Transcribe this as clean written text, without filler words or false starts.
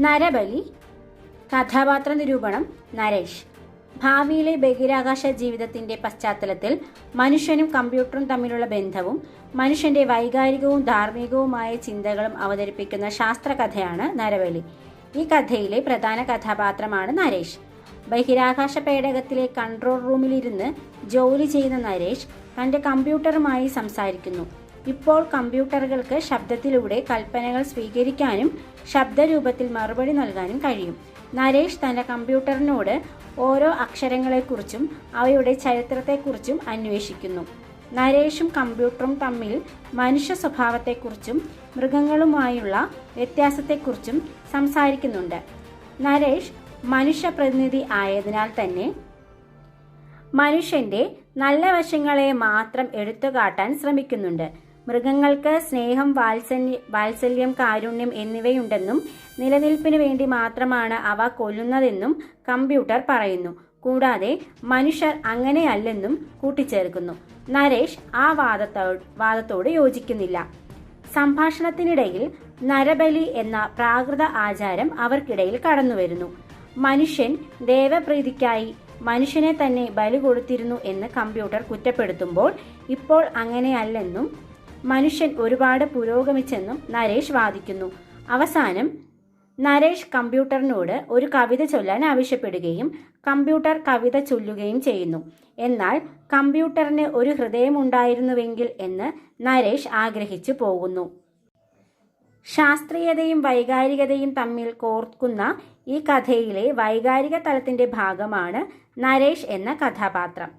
നരബലി. കഥാപാത്ര നിരൂപണം. നരേഷ്. ഭാവിയിലെ ബഹിരാകാശ ജീവിതത്തിന്റെ പശ്ചാത്തലത്തിൽ മനുഷ്യനും കമ്പ്യൂട്ടറും തമ്മിലുള്ള ബന്ധവും മനുഷ്യന്റെ വൈകാരികവും ധാർമ്മികവുമായ ചിന്തകളും അവതരിപ്പിക്കുന്ന ശാസ്ത്രകഥയാണ് നരബലി. ഈ കഥയിലെ പ്രധാന കഥാപാത്രമാണ് നരേഷ്. ബഹിരാകാശ പേടകത്തിലെ കൺട്രോൾ റൂമിലിരുന്ന് ജോലി ചെയ്യുന്ന നരേഷ് തന്റെ കമ്പ്യൂട്ടറുമായി സംസാരിക്കുന്നു. ഇപ്പോൾ കമ്പ്യൂട്ടറുകൾക്ക് ശബ്ദത്തിലൂടെ കൽപ്പനകൾ സ്വീകരിക്കാനും ശബ്ദരൂപത്തിൽ മറുപടി നൽകാനും കഴിയും. നരേഷ് തന്റെ കമ്പ്യൂട്ടറിനോട് ഓരോ അക്ഷരങ്ങളെക്കുറിച്ചും അവയുടെ ചരിത്രത്തെക്കുറിച്ചും അന്വേഷിക്കുന്നു. നരേഷും കമ്പ്യൂട്ടറും തമ്മിൽ മനുഷ്യ സ്വഭാവത്തെക്കുറിച്ചും മൃഗങ്ങളുമായുള്ള വ്യത്യാസത്തെക്കുറിച്ചും സംസാരിക്കുന്നുണ്ട്. നരേഷ് മനുഷ്യപ്രതിനിധി ആയതിനാൽ തന്നെ മനുഷ്യന്റെ നല്ല വശങ്ങളെ മാത്രം എടുത്തുകാട്ടാൻ ശ്രമിക്കുന്നുണ്ട്. മൃഗങ്ങൾക്ക് സ്നേഹം, വാത്സല്യം, കാരുണ്യം എന്നിവയുണ്ടെന്നും നിലനിൽപ്പിന് വേണ്ടി മാത്രമാണ് അവ കൊല്ലുന്നതെന്നും കമ്പ്യൂട്ടർ പറയുന്നു. കൂടാതെ മനുഷ്യർ അങ്ങനെയല്ലെന്നും കൂട്ടിച്ചേർക്കുന്നു. നരേഷ് ആ വാദത്തോട് യോജിക്കുന്നില്ല. സംഭാഷണത്തിനിടയിൽ നരബലി എന്ന പ്രാകൃത ആചാരം അവർക്കിടയിൽ കടന്നുവരുന്നു. മനുഷ്യൻ ദേവപ്രീതിക്കായി മനുഷ്യനെ തന്നെ ബലി കൊടുത്തിരുന്നു എന്ന് കമ്പ്യൂട്ടർ കുറ്റപ്പെടുത്തുമ്പോൾ ഇപ്പോൾ അങ്ങനെയല്ലെന്നും മനുഷ്യൻ ഒരുപാട് പുരോഗമിച്ചെന്നും നരേഷ് വാദിക്കുന്നു. അവസാനം നരേഷ് കമ്പ്യൂട്ടറിനോട് ഒരു കവിത ചൊല്ലാൻ ആവശ്യപ്പെടുകയും കമ്പ്യൂട്ടർ കവിത ചൊല്ലുകയും ചെയ്യുന്നു. എന്നാൽ കമ്പ്യൂട്ടറിന് ഒരു ഹൃദയമുണ്ടായിരുന്നുവെങ്കിൽ എന്ന് നരേഷ് ആഗ്രഹിച്ചു പോകുന്നു. ശാസ്ത്രീയതയും വൈകാരികതയും തമ്മിൽ കോർക്കുന്ന ഈ കഥയിലെ വൈകാരിക തലത്തിന്റെ ഭാഗമാണ് നരേഷ് എന്ന കഥാപാത്രം.